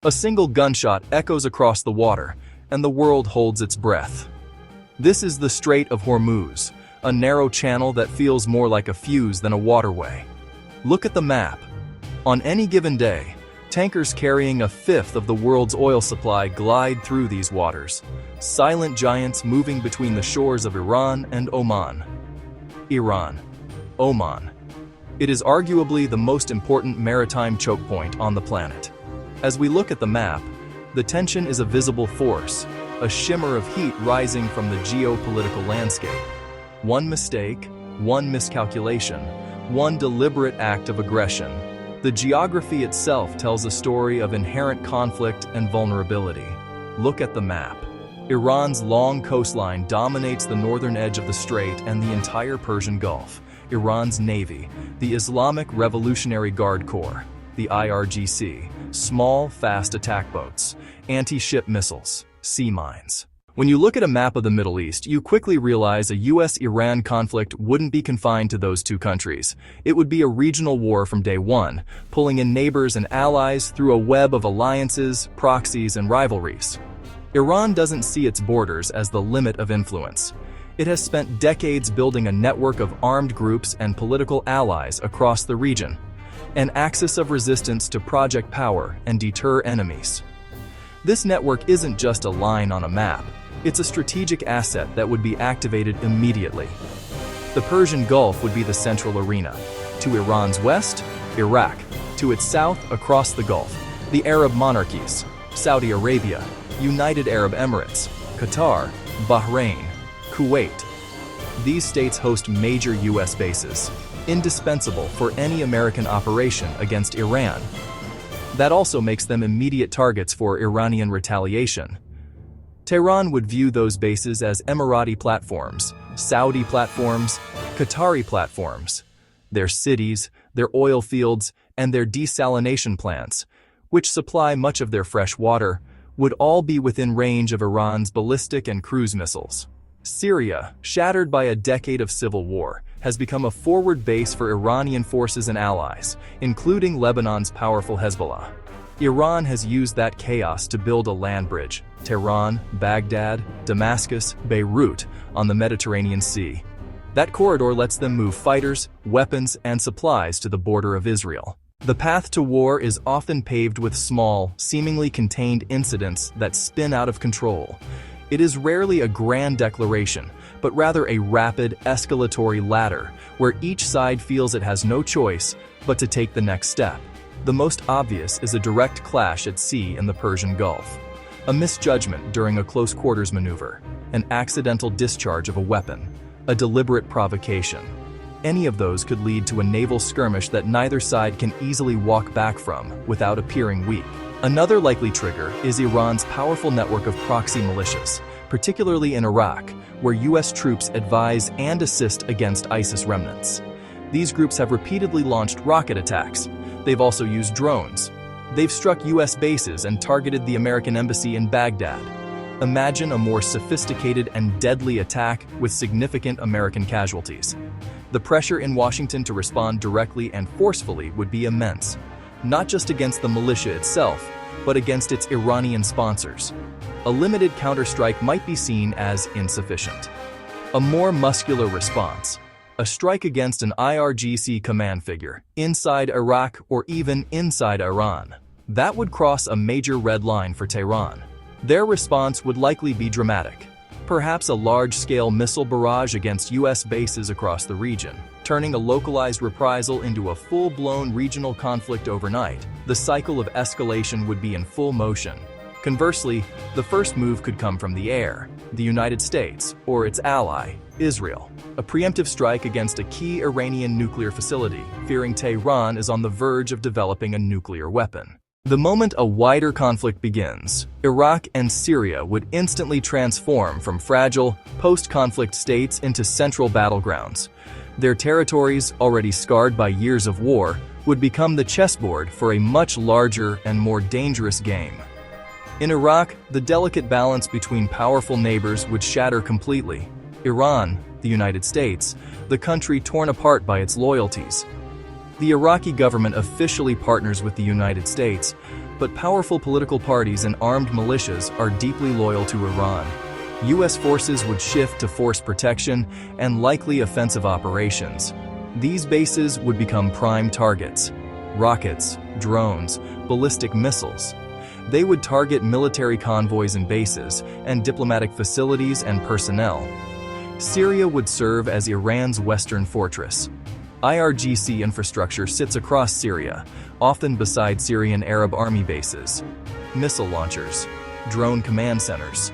A single gunshot echoes across the water, and the world holds its breath. This is the Strait of Hormuz, a narrow channel that feels more like a fuse than a waterway. Look at the map. On any given day, tankers carrying a fifth of the world's oil supply glide through these waters, silent giants moving between the shores of Iran and Oman. Iran, Oman. It is arguably the most important maritime choke point on the planet. As we look at the map, the tension is a visible force, a shimmer of heat rising from the geopolitical landscape. One mistake, one miscalculation, one deliberate act of aggression. The geography itself tells a story of inherent conflict and vulnerability. Look at the map. Iran's long coastline dominates the northern edge of the strait and the entire Persian Gulf. Iran's navy, the Islamic Revolutionary Guard Corps, the IRGC, small, fast attack boats, anti-ship missiles, sea mines. When you look at a map of the Middle East, you quickly realize a US-Iran conflict wouldn't be confined to those two countries. It would be a regional war from day one, pulling in neighbors and allies through a web of alliances, proxies, and rivalries. Iran doesn't see its borders as the limit of influence. It has spent decades building a network of armed groups and political allies across the region, an axis of resistance to project power and deter enemies. This network isn't just a line on a map. It's a strategic asset that would be activated immediately. The Persian Gulf would be the central arena. To Iran's west, Iraq. To its south, across the Gulf, the Arab monarchies, Saudi Arabia, United Arab Emirates, Qatar, Bahrain, Kuwait. These states host major US bases, indispensable for any American operation against Iran. That also makes them immediate targets for Iranian retaliation. Tehran would view those bases as Emirati platforms, Saudi platforms, Qatari platforms. Their cities, their oil fields, and their desalination plants, which supply much of their fresh water, would all be within range of Iran's ballistic and cruise missiles. Syria, shattered by a decade of civil war, has become a forward base for Iranian forces and allies, including Lebanon's powerful Hezbollah. Iran has used that chaos to build a land bridge, Tehran, Baghdad, Damascus, Beirut, on the Mediterranean Sea. That corridor lets them move fighters, weapons, and supplies to the border of Israel. The path to war is often paved with small, seemingly contained incidents that spin out of control. It is rarely a grand declaration, but rather a rapid, escalatory ladder, where each side feels it has no choice but to take the next step. The most obvious is a direct clash at sea in the Persian Gulf. A misjudgment during a close-quarters maneuver, an accidental discharge of a weapon, a deliberate provocation. Any of those could lead to a naval skirmish that neither side can easily walk back from without appearing weak. Another likely trigger is Iran's powerful network of proxy militias, particularly in Iraq, where US troops advise and assist against ISIS remnants. These groups have repeatedly launched rocket attacks. They've also used drones. They've struck US bases and targeted the American embassy in Baghdad. Imagine a more sophisticated and deadly attack with significant American casualties. The pressure in Washington to respond directly and forcefully would be immense, not just against the militia itself, but against its Iranian sponsors. A limited counterstrike might be seen as insufficient. A more muscular response, a strike against an IRGC command figure, inside Iraq or even inside Iran, that would cross a major red line for Tehran. Their response would likely be dramatic. Perhaps a large-scale missile barrage against US bases across the region, turning a localized reprisal into a full-blown regional conflict overnight. The cycle of escalation would be in full motion. Conversely, the first move could come from the air, the United States, or its ally, Israel. A preemptive strike against a key Iranian nuclear facility, fearing Tehran is on the verge of developing a nuclear weapon. The moment a wider conflict begins, Iraq and Syria would instantly transform from fragile, post-conflict states into central battlegrounds. Their territories, already scarred by years of war, would become the chessboard for a much larger and more dangerous game. In Iraq, the delicate balance between powerful neighbors would shatter completely. Iran, the United States, the country torn apart by its loyalties. The Iraqi government officially partners with the United States, but powerful political parties and armed militias are deeply loyal to Iran. U.S. forces would shift to force protection and likely offensive operations. These bases would become prime targets: rockets, drones, ballistic missiles. They would target military convoys and bases, and diplomatic facilities and personnel. Syria would serve as Iran's western fortress. IRGC infrastructure sits across Syria, often beside Syrian Arab army bases. Missile launchers, drone command centers.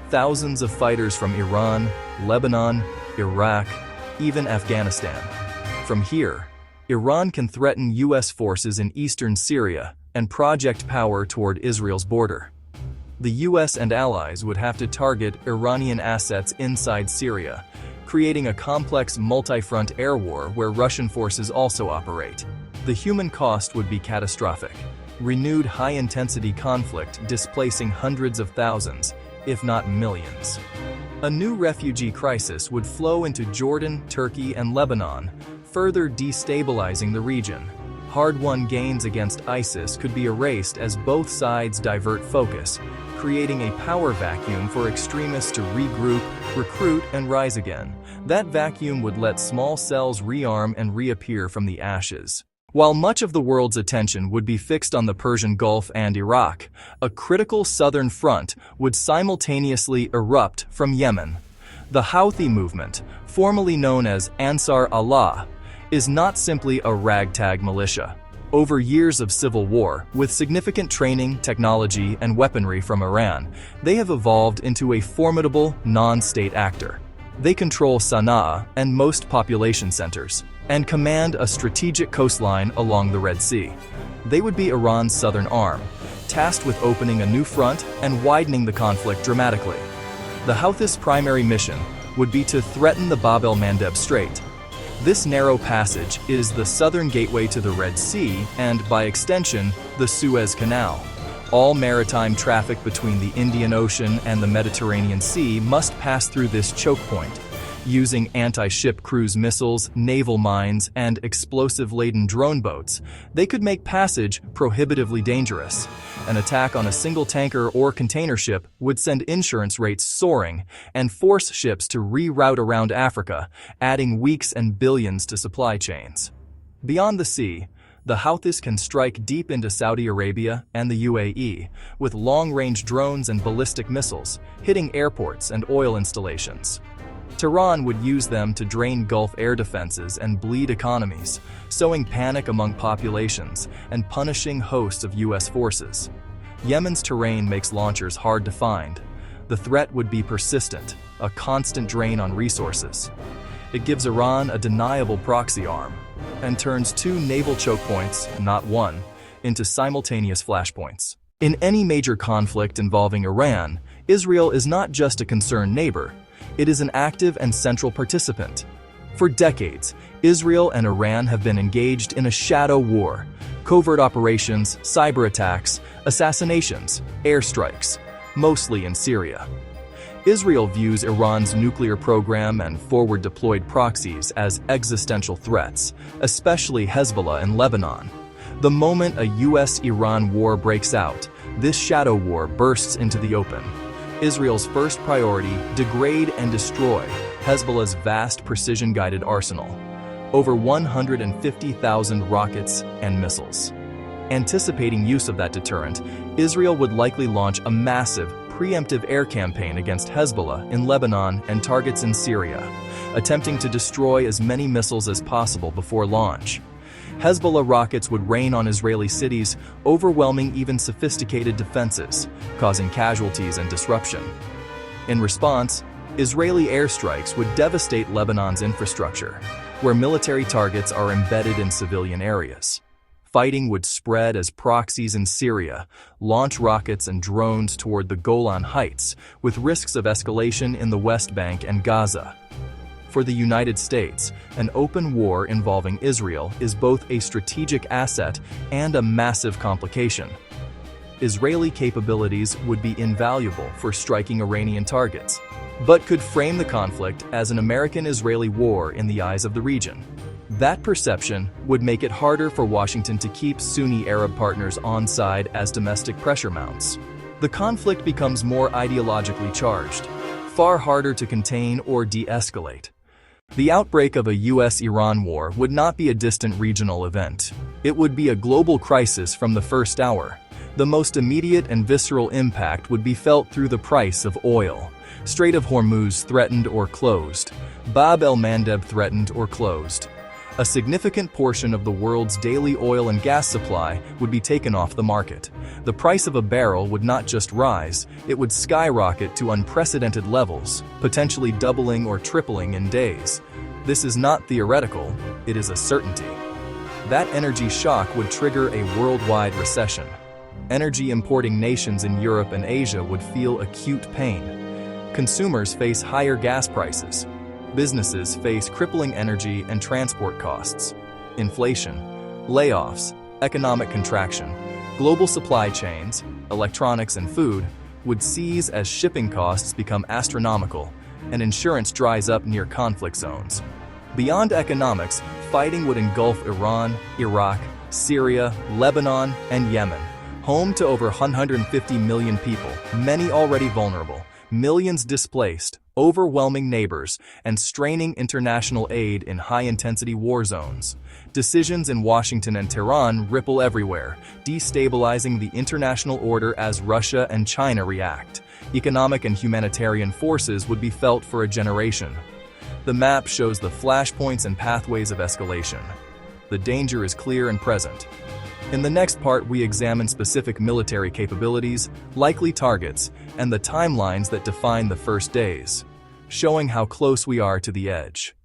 Thousands of fighters from Iran, Lebanon, Iraq, even Afghanistan. From here, Iran can threaten U.S. forces in eastern Syria and project power toward Israel's border. The U.S. and allies would have to target Iranian assets inside Syria, creating a complex multi-front air war where Russian forces also operate. The human cost would be catastrophic. Renewed high-intensity conflict displacing hundreds of thousands, if not millions. A new refugee crisis would flow into Jordan, Turkey, and Lebanon, further destabilizing the region. Hard-won gains against ISIS could be erased as both sides divert focus, creating a power vacuum for extremists to regroup, recruit, and rise again. That vacuum would let small cells rearm and reappear from the ashes. While much of the world's attention would be fixed on the Persian Gulf and Iraq, a critical southern front would simultaneously erupt from Yemen. The Houthi movement, formerly known as Ansar Allah, is not simply a ragtag militia. Over years of civil war, with significant training, technology, and weaponry from Iran, they have evolved into a formidable non-state actor. They control Sana'a and most population centers, and command a strategic coastline along the Red Sea. They would be Iran's southern arm, tasked with opening a new front and widening the conflict dramatically. The Houthis' primary mission would be to threaten the Bab el-Mandeb Strait. This narrow passage is the southern gateway to the Red Sea and, by extension, the Suez Canal. All maritime traffic between the Indian Ocean and the Mediterranean Sea must pass through this choke point. Using anti-ship cruise missiles, naval mines, and explosive-laden drone boats, they could make passage prohibitively dangerous. An attack on a single tanker or container ship would send insurance rates soaring and force ships to reroute around Africa, adding weeks and billions to supply chains. Beyond the sea, the Houthis can strike deep into Saudi Arabia and the UAE with long-range drones and ballistic missiles, hitting airports and oil installations. Tehran would use them to drain Gulf air defenses and bleed economies, sowing panic among populations and punishing hosts of U.S. forces. Yemen's terrain makes launchers hard to find. The threat would be persistent, a constant drain on resources. It gives Iran a deniable proxy arm, and turns two naval choke points, not one, into simultaneous flashpoints. In any major conflict involving Iran, Israel is not just a concerned neighbor, it is an active and central participant. For decades, Israel and Iran have been engaged in a shadow war: covert operations, cyber attacks, assassinations, airstrikes, mostly in Syria. Israel views Iran's nuclear program and forward-deployed proxies as existential threats, especially Hezbollah in Lebanon. The moment a U.S.-Iran war breaks out, this shadow war bursts into the open. Israel's first priority: degrade and destroy Hezbollah's vast precision-guided arsenal, over 150,000 rockets and missiles. Anticipating use of that deterrent, Israel would likely launch a massive, preemptive air campaign against Hezbollah in Lebanon and targets in Syria, attempting to destroy as many missiles as possible before launch. Hezbollah rockets would rain on Israeli cities, overwhelming even sophisticated defenses, causing casualties and disruption. In response, Israeli airstrikes would devastate Lebanon's infrastructure, where military targets are embedded in civilian areas. Fighting would spread as proxies in Syria launch rockets and drones toward the Golan Heights, with risks of escalation in the West Bank and Gaza. For the United States, an open war involving Israel is both a strategic asset and a massive complication. Israeli capabilities would be invaluable for striking Iranian targets, but could frame the conflict as an American-Israeli war in the eyes of the region. That perception would make it harder for Washington to keep Sunni Arab partners on side as domestic pressure mounts. The conflict becomes more ideologically charged, far harder to contain or de-escalate. The outbreak of a US-Iran war would not be a distant regional event. It would be a global crisis from the first hour. The most immediate and visceral impact would be felt through the price of oil. Strait of Hormuz threatened or closed. Bab el-Mandeb threatened or closed. A significant portion of the world's daily oil and gas supply would be taken off the market. The price of a barrel would not just rise, it would skyrocket to unprecedented levels, potentially doubling or tripling in days. This is not theoretical, it is a certainty. That energy shock would trigger a worldwide recession. Energy importing nations in Europe and Asia would feel acute pain. Consumers face higher gas prices. Businesses face crippling energy and transport costs. Inflation, layoffs, economic contraction, global supply chains, electronics and food would seize as shipping costs become astronomical and insurance dries up near conflict zones. Beyond economics, fighting would engulf Iran, Iraq, Syria, Lebanon, and Yemen, home to over 150 million people, many already vulnerable, millions displaced, overwhelming neighbors, and straining international aid in high-intensity war zones. Decisions in Washington and Tehran ripple everywhere, destabilizing the international order as Russia and China react. Economic and humanitarian forces would be felt for a generation. The map shows the flashpoints and pathways of escalation. The danger is clear and present. In the next part, we examine specific military capabilities, likely targets, and the timelines that define the first days, showing how close we are to the edge.